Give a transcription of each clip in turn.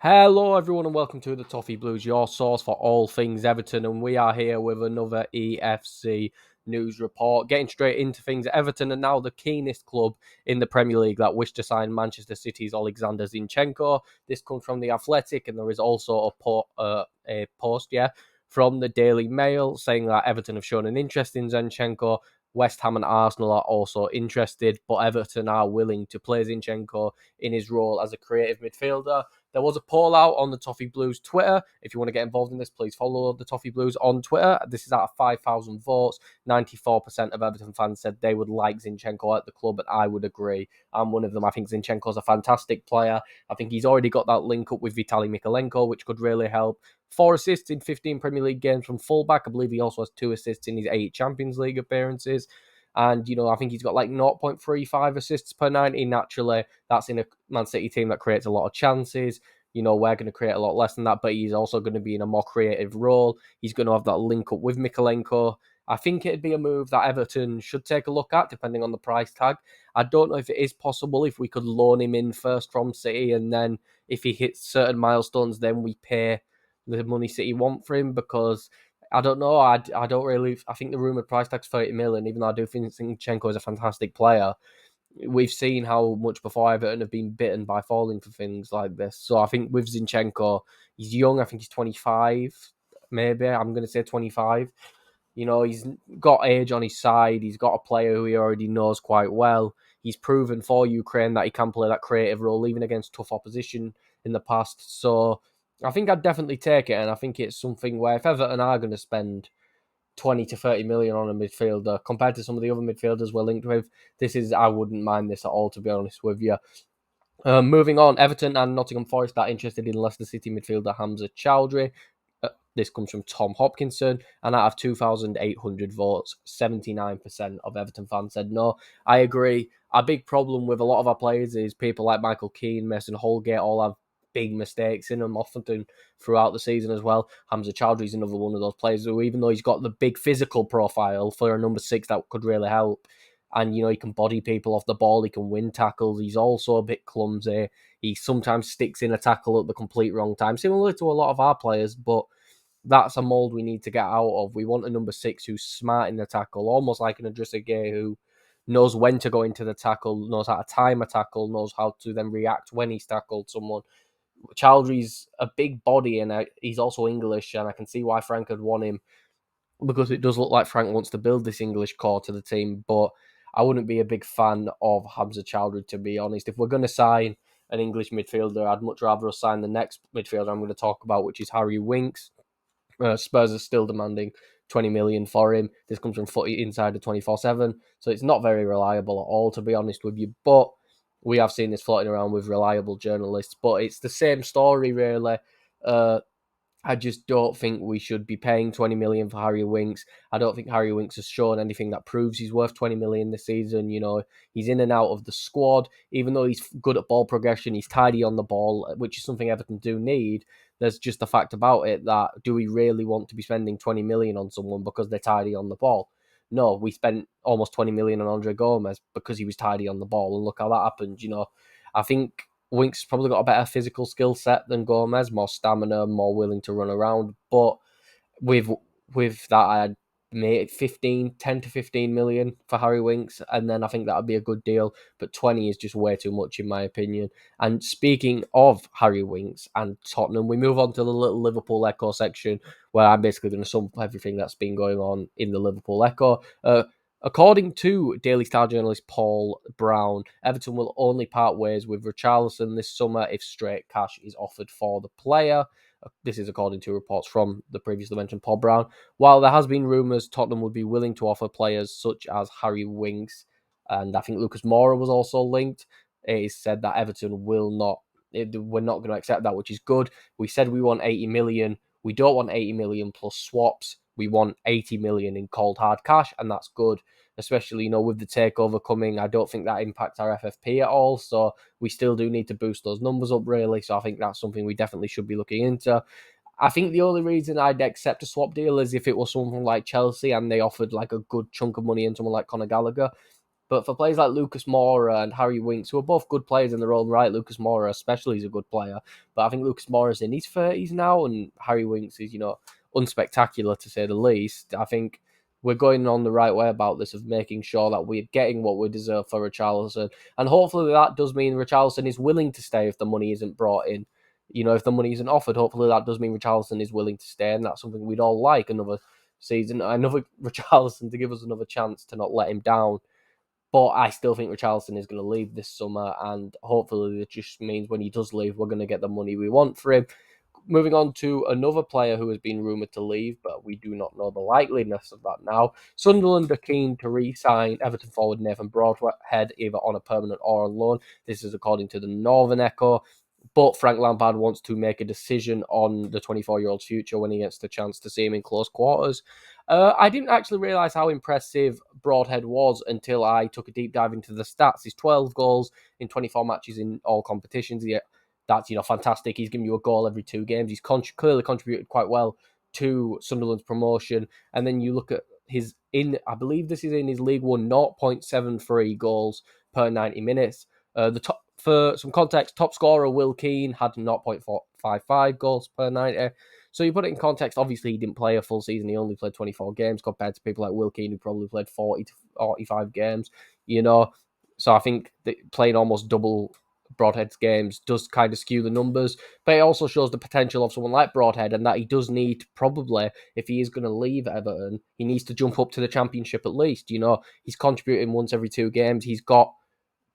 Hello, everyone, and welcome to the Toffee Blues, your source for all things Everton. And we are here with another EFC news report. Getting straight into things, Everton are now the keenest club in the Premier League that wish to sign Manchester City's Alexander Zinchenko. This comes from The Athletic, and there is also a post from the Daily Mail saying that Everton have shown an interest in Zinchenko. West Ham and Arsenal are also interested, but Everton are willing to play Zinchenko in his role as a creative midfielder. There was a poll out on the Toffee Blues Twitter. If you want to get involved in this, please follow the Toffee Blues on Twitter. This is out of 5,000 votes. 94% of Everton fans said they would like Zinchenko at the club, and I would agree. I'm one of them. I think Zinchenko's a fantastic player. I think he's already got that link up with Vitaly Mykolenko, which could really help. 4 assists in 15 Premier League games from fullback. I believe he also has 2 assists in his 8 Champions League appearances. And, I think he's got like 0.35 assists per 90. Naturally, that's in a Man City team that creates a lot of chances. We're going to create a lot less than that, but he's also going to be in a more creative role. He's going to have that link up with Mykolenko. I think it'd be a move that Everton should take a look at, depending on the price tag. I don't know if it is possible if we could loan him in first from City, and then if he hits certain milestones, then we pay the money City want for him, because I don't know. I don't really. I think the rumoured price tag's 30 million, even though I do think Zinchenko is a fantastic player. We've seen how much before Everton have been bitten by falling for things like this. So I think with Zinchenko, he's young. I think he's 25, maybe. I'm going to say 25. He's got age on his side. He's got a player who he already knows quite well. He's proven for Ukraine that he can play that creative role, even against tough opposition in the past. So I think I'd definitely take it, and I think it's something where if Everton are going to spend 20 to 30 million on a midfielder compared to some of the other midfielders we're linked with, I wouldn't mind this at all, to be honest with you. Moving on, Everton and Nottingham Forest are interested in Leicester City midfielder Hamza Choudhury. This comes from Tom Hopkinson, and out of 2,800 votes, 79% of Everton fans said no. I agree. Our big problem with a lot of our players is people like Michael Keane, Mason Holgate all have big mistakes in them often throughout the season as well. Hamza Choudhury is another one of those players who, even though he's got the big physical profile for a number 6 that could really help, and he can body people off the ball, he can win tackles, he's also a bit clumsy, he sometimes sticks in a tackle at the complete wrong time, similar to a lot of our players, but that's a mould we need to get out of. We want a number 6 who's smart in the tackle, almost like an Idrissa Gueye who knows when to go into the tackle, knows how to time a tackle, knows how to then react when he's tackled someone. Choudhury's a big body, and he's also English, and I can see why Frank would want him, because it does look like Frank wants to build this English core to the team, but I wouldn't be a big fan of Hamza Choudhury, to be honest. If we're going to sign an English midfielder, I'd much rather us sign the next midfielder I'm going to talk about, which is Harry Winks. Spurs are still demanding 20 million for him. This comes from Footy Insider 24/7, so it's not very reliable at all, to be honest with you, but we have seen this floating around with reliable journalists, but it's the same story, really. I just don't think we should be paying 20 million for Harry Winks. I don't think Harry Winks has shown anything that proves he's worth 20 million this season. He's in and out of the squad. Even though he's good at ball progression, he's tidy on the ball, which is something Everton do need. There's just the fact about it that, do we really want to be spending 20 million on someone because they're tidy on the ball? No, we spent almost 20 million on Andre Gomez because he was tidy on the ball, and look how that happened. I think Winks probably got a better physical skill set than Gomez, more stamina, more willing to run around. But with that, I'd make 10 to 15 million for Harry Winks, and then I think that would be a good deal. But 20 is just way too much, in my opinion. And speaking of Harry Winks and Tottenham, we move on to the little Liverpool Echo section, where I'm basically going to sum up everything that's been going on in the Liverpool Echo. According to Daily Star journalist Paul Brown, Everton will only part ways with Richarlison this summer if straight cash is offered for the player. This is according to reports from the previously mentioned Paul Brown. While there has been rumours Tottenham would be willing to offer players such as Harry Winks, and I think Lucas Moura was also linked, it is said that Everton we're not going to accept that, which is good. We said we want 80 million. We don't want 80 million plus swaps. We want 80 million in cold hard cash, and that's good. Especially, with the takeover coming, I don't think that impacts our FFP at all. So we still do need to boost those numbers up, really. So I think that's something we definitely should be looking into. I think the only reason I'd accept a swap deal is if it was someone like Chelsea and they offered like a good chunk of money in someone like Conor Gallagher. But for players like Lucas Moura and Harry Winks, who are both good players in their own right, Lucas Moura especially is a good player. But I think Lucas Moura's in his 30s now, and Harry Winks is, unspectacular to say the least. I think we're going on the right way about this of making sure that we're getting what we deserve for Richarlison. And hopefully that does mean Richarlison is willing to stay if the money isn't brought in. If the money isn't offered, hopefully that does mean Richarlison is willing to stay, and that's something we'd all like another season, another Richarlison to give us another chance to not let him down. But I still think Richarlison is going to leave this summer, and hopefully it just means when he does leave, we're going to get the money we want for him. Moving on to another player who has been rumoured to leave, but we do not know the likeliness of that now. Sunderland are keen to re-sign Everton forward Nathan Broadhead, either on a permanent or on loan. This is according to the Northern Echo. But Frank Lampard wants to make a decision on the 24-year-old's future when he gets the chance to see him in close quarters. I didn't actually realise how impressive Broadhead was until I took a deep dive into the stats. He's 12 goals in 24 matches in all competitions. That's fantastic. He's given you a goal every 2 games. He's clearly contributed quite well to Sunderland's promotion. And then you look at I believe this is in his League One, 0.73 goals per 90 minutes. For some context, top scorer Will Keane had 0.455 goals per 90. So you put it in context, obviously he didn't play a full season. He only played 24 games compared to people like Will Keane who probably played 40 to 45 games, So I think that playing almost double Broadhead's games does kind of skew the numbers, but it also shows the potential of someone like Broadhead and that he does need probably, if he is going to leave Everton, he needs to jump up to the Championship at least. He's contributing once every 2 games. He's got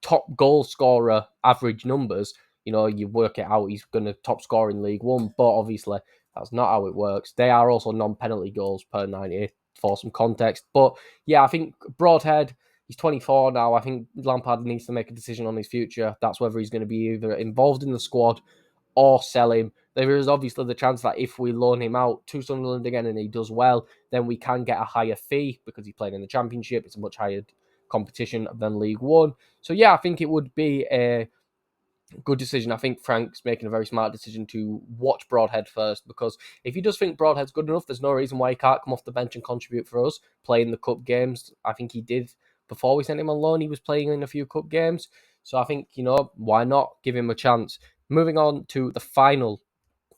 top goal scorer average numbers. You work it out, he's going to top score in League One, but obviously that's not how it works. They are also non-penalty goals per 90 for some context. But yeah, I think Broadhead, he's 24 now. I think Lampard needs to make a decision on his future. That's whether he's going to be either involved in the squad or sell him. There is obviously the chance that if we loan him out to Sunderland again and he does well, then we can get a higher fee because he's playing in the Championship. It's a much higher competition than League One. So yeah, I think it would be a good decision. I think Frank's making a very smart decision to watch Broadhead first, because if he does think Broadhead's good enough, there's no reason why he can't come off the bench and contribute for us, playing the cup games. I think he did before we sent him on loan. He was playing in a few cup games. So I think, why not give him a chance? Moving on to the final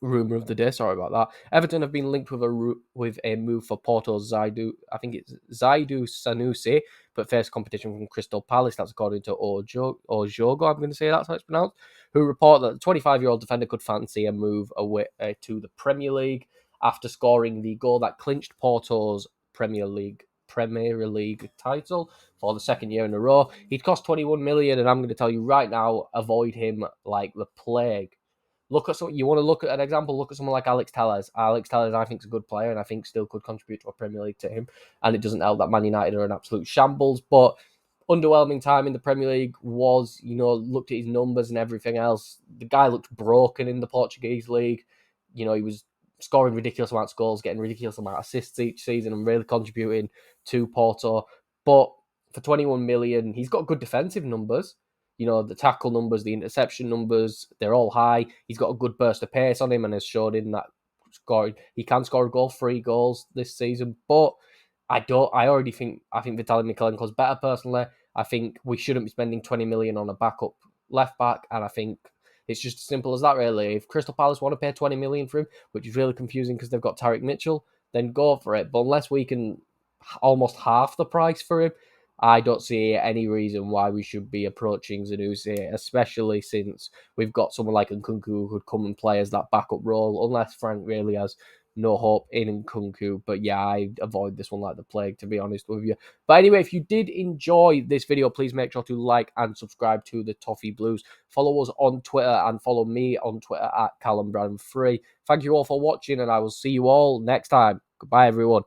rumor of the day. Sorry about that. Everton have been linked with a move for Porto's Zaidu. I think it's Zaidu Sanusi, but first competition from Crystal Palace. That's according to Ojogo. I'm going to say that's how it's pronounced. Who report that the 25-year-old defender could fancy a move away to the Premier League after scoring the goal that clinched Porto's Premier League title for the 2nd year in a row. He'd cost 21 million, and I'm going to tell you right now, avoid him like the plague. You want to look at an example, look at someone like Alex Telles. Alex Telles, I think, is a good player and I think still could contribute to a Premier League team. And it doesn't help that Man United are an absolute shambles, but underwhelming time in the Premier League was, looked at his numbers and everything else. The guy looked broken in the Portuguese league. He was scoring ridiculous amounts of goals, getting ridiculous amount of assists each season and really contributing to Porto. But for 21 million, he's got good defensive numbers. The tackle numbers, the interception numbers, they're all high. He's got a good burst of pace on him and has showed in that he can score a goal, 3 goals this season. But I think Vitaly Mykolenko's better personally. I think we shouldn't be spending 20 million on a backup left back, and I think it's just as simple as that, really. If Crystal Palace want to pay 20 million for him, which is really confusing because they've got Tariq Mitchell, then go for it. But unless we can almost half the price for him, I don't see any reason why we should be approaching Sanusi, especially since we've got someone like Nkunku who could come and play as that backup role, unless Frank really has no hope in Nkunku. But yeah, I avoid this one like the plague, to be honest with you. But anyway, if you did enjoy this video, please make sure to like and subscribe to the Toffee Blues. Follow us on Twitter and follow me on Twitter at Callum Brown 3. Thank you all for watching, and I will see you all next time. Goodbye, everyone.